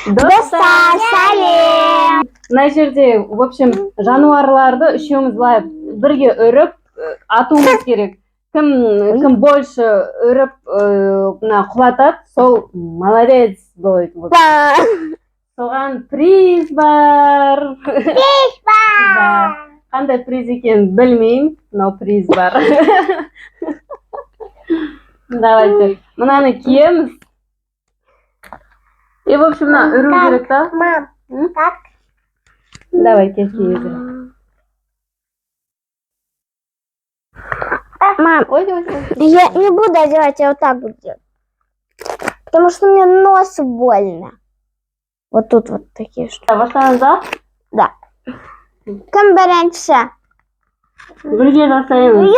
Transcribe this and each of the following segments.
Достар, сәлем! Мына жерде, в общем, жануарларды үшеуміз былай бірге үріп атуымыз керек. Кім больше үріп құлатады, сол молодец будет. Соған приз бар. Приз бар! Қандай приз екенін білмеймін, но приз бар. Давайте, мынаны киеміз. И, в общем, үру керек, да? Мам, как? Давай, киезі. Мам, Ой. я не буду одевать, я вот так буду делать. Потому что мне нос больно. Вот тут вот такие штуки. Баштаңыз ба? Да. Кім бірінші? Бірге жасаймыз.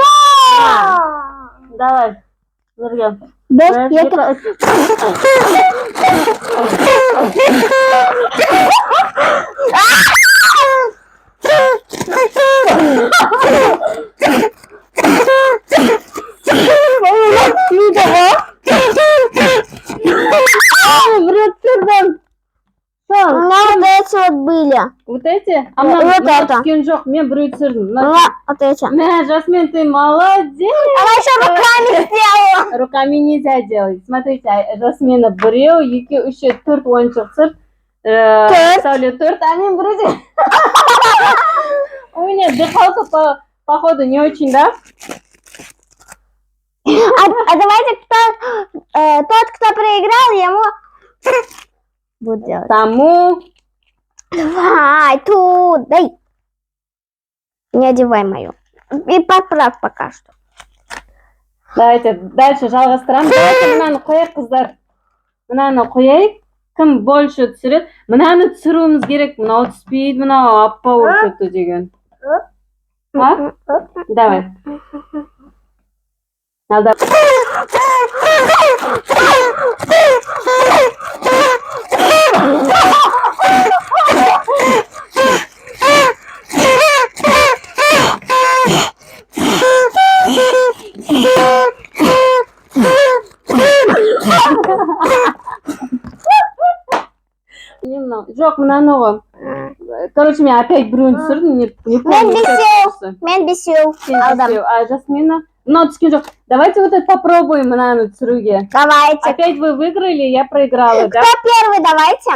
Давай, бірге. Бір, Бір, екі. екі, үш. Бір түсірдім. У меня вот эти вот были. Вот эти? А Вот мына это. түскен жоқ, мен біреу түсірдім. У меня вот эти. Мә, Жасмин, ты молодец. Она еще руками сделала. Руками нельзя делать. Смотрите, Жасмина біреу, екі, үш, төрт ойыншық түсір. Сәуле төрт, а мен біреу. У меня дыхалка, походу, не очень, да? А давайте тот, кто проиграл, ему будет делать. Тому. Давай, тут, дай. Не одевай мою. И поправь пока что. Давайте, дальше жалғастырамыз. Давайте мынаны қояйық, қыздар. Мынаны қояйық. Кім больше түсіреді? Мынаны түсіруіміз керек. Мынау түспейді, мынау аппа болып кетті деген. А? Давай. Алда. Жоқ, мынаны ғой. Короче, мен опять біреуін түсірдім. Не помню. Мен бесеу. Алдым. А Жасмина? Мынау түскен жоқ. Давайте вот это попробуем мынаны түсіруге. Давайте. Опять вы выиграли, я проиграла, да? Кто первый, давайте.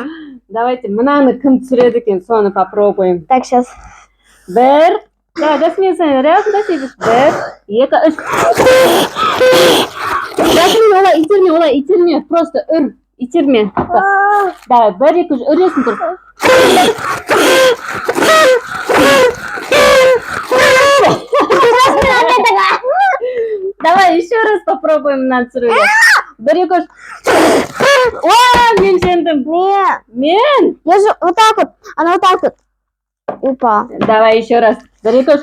Давайте, мынаны кім түсіреді екен, соны попробуем. Так, сейчас. Бір. Да, Жасмин, сен рядом сидишь. Бір, екі, үш. Жасмин, олай итерме. Просто үр. Итерме. Давай, бір, екі, үш. Үресін тұр. Давай еще раз попробуем на түсіруге. Бір, екі, үш. О, мен жеңдім. Мен? Я же вот так вот. Она вот так вот. Упала. Давай еще раз. Бір, екі, үш.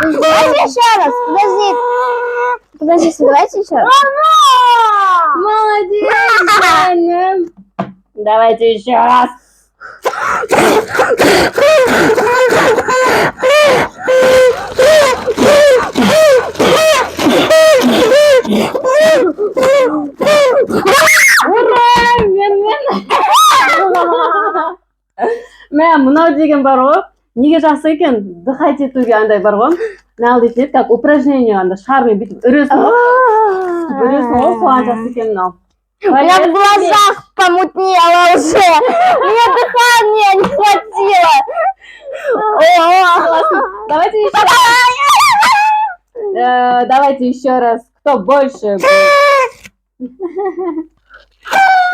Давайте еще раз. Подожди, давайте еще раз. Молодец, Жанна. Давайте еще раз. Ура! Мен. Мә, мынау деген бар ғой. Неге жақсы екен? Дыхать етуге андай бар ғой. Нағыл дейді, как упражнение анда шармен бүйтіп үресің ғой. Үресің ғой, соған жақсы екен мынау. У меня в глазах помутнело уже. Мне дыхания не хватило. Давайте еще раз. Кто больше?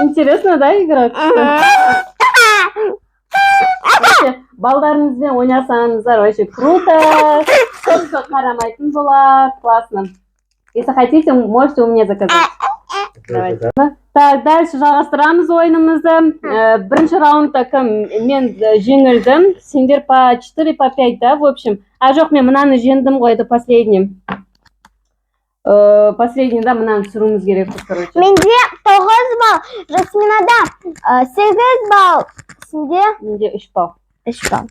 Интересно, да, игра? Балдарыңызбен ойнасаңыздар, вообще круто. Көп қарамайтын болады, классно. Если хотите, можете у меня заказать. Давайте. Так, дальше жалғастырамыз ойынымызды. Бірінші раундта мен жеңілдім. Сендер по 4, по 5, да, в общем. А жоқ, мен мынаны жеңдім ғой, это последний. Последнийда мынаны түсіруіміз керек, короче. Менде 9 балл, Жасминада 8 балл, сенде Менде 3 балл. 3 балл.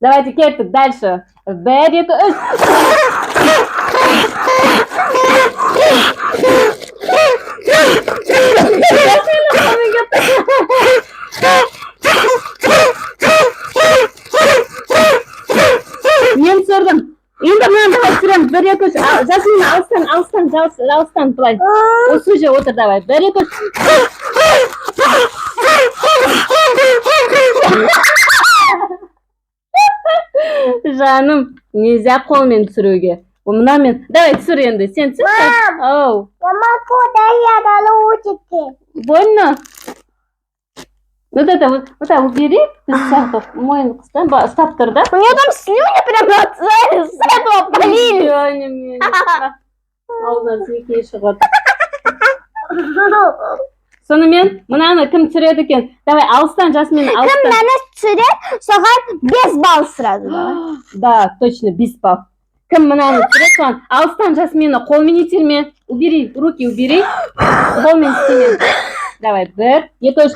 Давайте кеттік дальше. 1, 2, 3. Мен түсірдім. Енді мынаны давай түсіреміз. 1, 2, 3. Жасмин, алыстан былай. Осы же отыр, давай. 1, 2, 3. Жаным, нельзя қолмен түсіруге. Мынамен. Давай түсір енді. Сен түсір. Оу. Я могу доедать ручки. Больно? Вот это вот так убери. Ты сейчас мойын қыстан. Ұстап тұр, да? У нее там слюни прям с этого полили. Аузынан сілекей шығады. Сонымен, мынаны кім түсіреді екен? Давай, алыстан, Жасмин, Кім алыстан. мені түсіреді, соған 5 балл сразу. Давай. Да, точно, 5 балл. Кім мынаны түсіреді, соған алыстан, Жасмина, қолмен итерме. Убери, руки убери. Қолмен істеме. Давай, 1, 2, 3.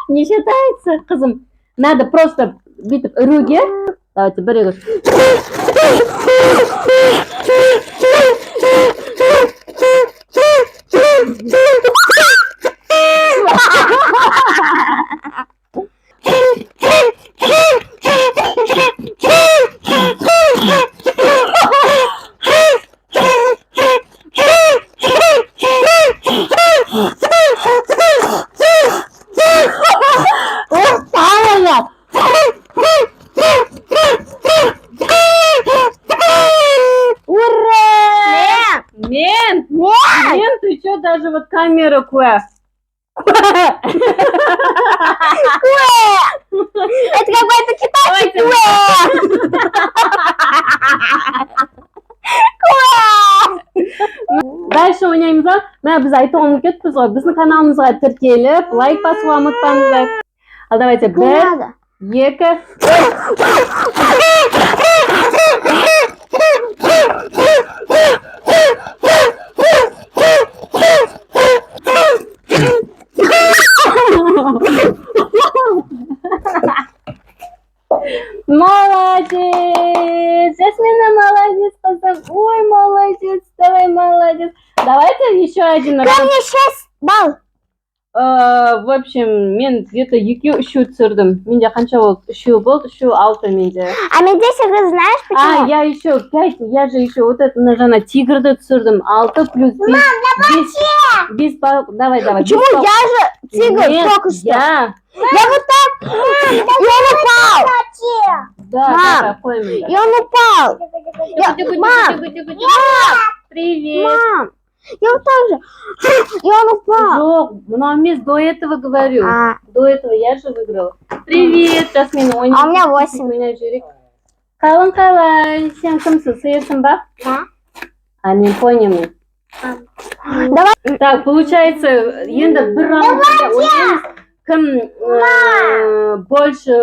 Не считается, қызым. Надо просто бүйтіп үруге. Давайте, 1, 2, Мен, ты что, даже вот камера куә. Это какой-то китайский Дальше ойнаймыз ба? Мә, біз айтып ұмытпеппіз ғой. Біздің каналымызға тіркеліп, лайк басуға ұмытпаңыздар. Ал давайте 1, 2, 3. Молодец! Жасмина, молодец, қызым. Ой, молодец, давай, молодец. Давайте еще один раз. Ко мне 6 балл. В общем, мен где-то 2-3 түсірдім. Менде қанша болды? 3 болды, 3, 6 менде. А менде 8, знаешь почему? Я еще 5, я же еще вот это, нажана тигрды түсірдім. 6 плюс 5. 5 балл. Давай. Почему? Я же тигр только что. Я вот так. И он упал. Да, қоймын. И он упал. Мам. Привет. Мам. Я вот так же. И он упал. Жоқ, мына емес, до этого говорю. До этого я же выиграла. Привет, Жасмин, ойнай. А у меня 8. Ойнап жүрек. Қалың қалай? Сен кімсің, сиырсың ба? Да. А мен понимаю. Давай. Так, получается, енді бір раундта ойнаймыз. Кім больше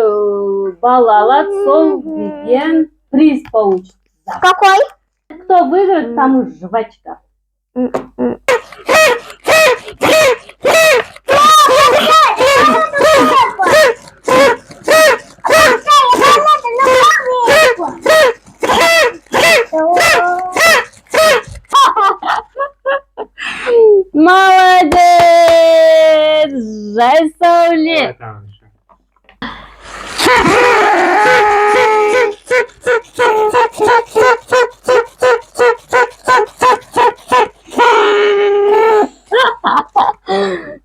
балла алады, сол деген приз получит. Какой? Кто выиграет, тому жвачка. Молодец! Жайсауле!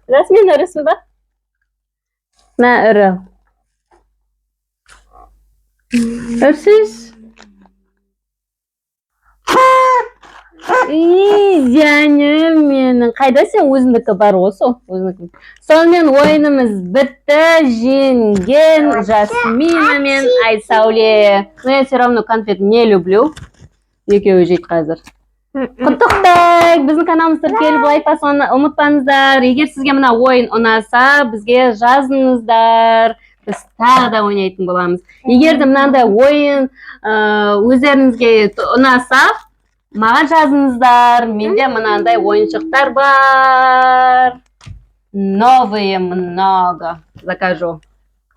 Жасмин, ұрысың ба? Мә, ұры. Ұрсыз? Жаным менің. Қайда сен өзіндікі бар осы? Сонымен ойынымыз бітті. Жеңген Жасмина мен Айсауле. Но я все равно конфет не люблю. Екеуі жейді қазір. Құттықтайық! Біздің каналымызды тіркеліп лайк басуды ұмытпаңыздар. Егер сізге мына ойын ұнаса, бізге жазыңыздар. біз тағы да ойнайтын боламыз. Егер де мынандай ойын өздеріңізге ұнаса, маған жазыңыздар. Менде мынандай ойыншықтар бар. Новые много. Закажу.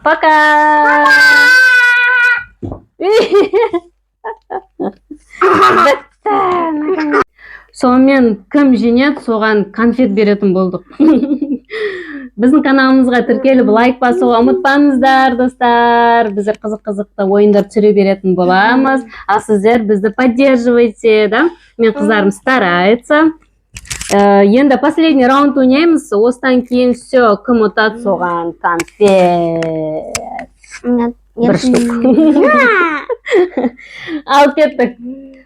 Пока! Сонымен кім жеңеді, соған конфет беретін болдық. Біздің каналымызға тіркеліп лайк басуға ұмытпаңыздар, достар. Біздер қызық-қызықты ойындар түсіре беретін боламыз. А сіздер бізді поддерживайте, да? Мен қыздарым старается. Енді последний раунд ойнаймыз. Осыдан кейін все, кім ұтады, соған конфет. Бір штук. Ал кеттік.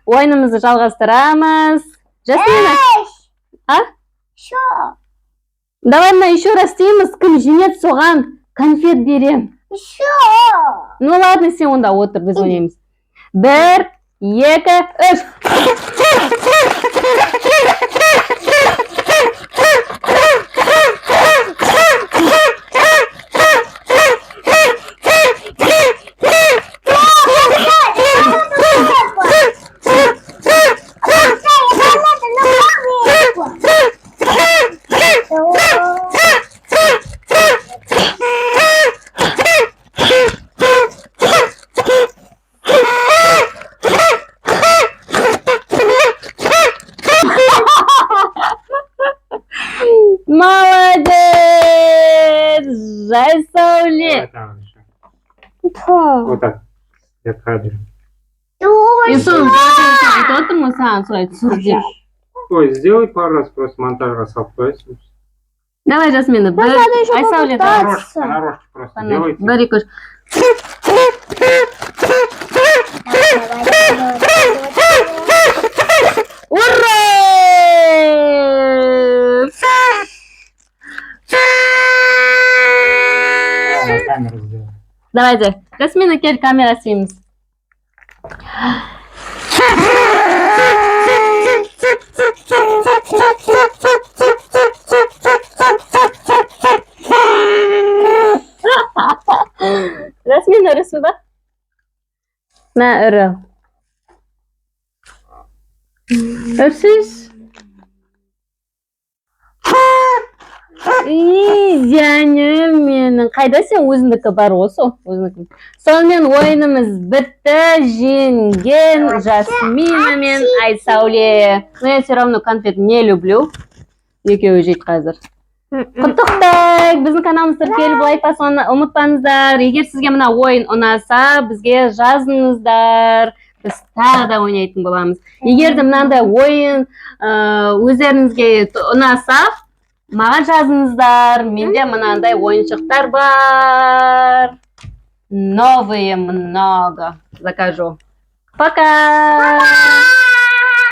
Ойынымызды жалғастырамыз. Жасмина. А? Давай мына еще раз істейміз. Кім жеңеді, соған конфет берем. Ну ладно, сен онда отыр, біз ойнаймыз. 1, 2, 3. Молодец! Жайсауле! Вот так. Я кадр. И сон, айтып отырмын саған солай түсір деп. Ой, сделай пару раз просто монтажға салып қоясың. Давай, Жасмина, Айсауле, Понарошку просто делайте. 1, 2, 3. Ура! Камеру сделай. Давайте, Жасмина, кел камера снимеміз. Жасмина, ұрысың ба? На, ұры. Ұрсыз? Жәнем менің. Қайда сен, өзіндікі бар осы? Сонымен ойынымыз бітті. Жеңген Жасмина мен Айсауле. Но я все равно конфет не люблю. Екеуі жейді қазір. Құттықтайық! Біздің каналымызды тіркеліп лайк басуды ұмытпаңыздар. Егер сізге мына ойын ұнаса, бізге жазыңыздар. Біз тағы да ойнайтын боламыз. Егер де мынандай ойын өздеріңізге ұнаса, маған жазыңыздар. Менде мынандай ойыншықтар бар. Новые много. Закажу. Пока!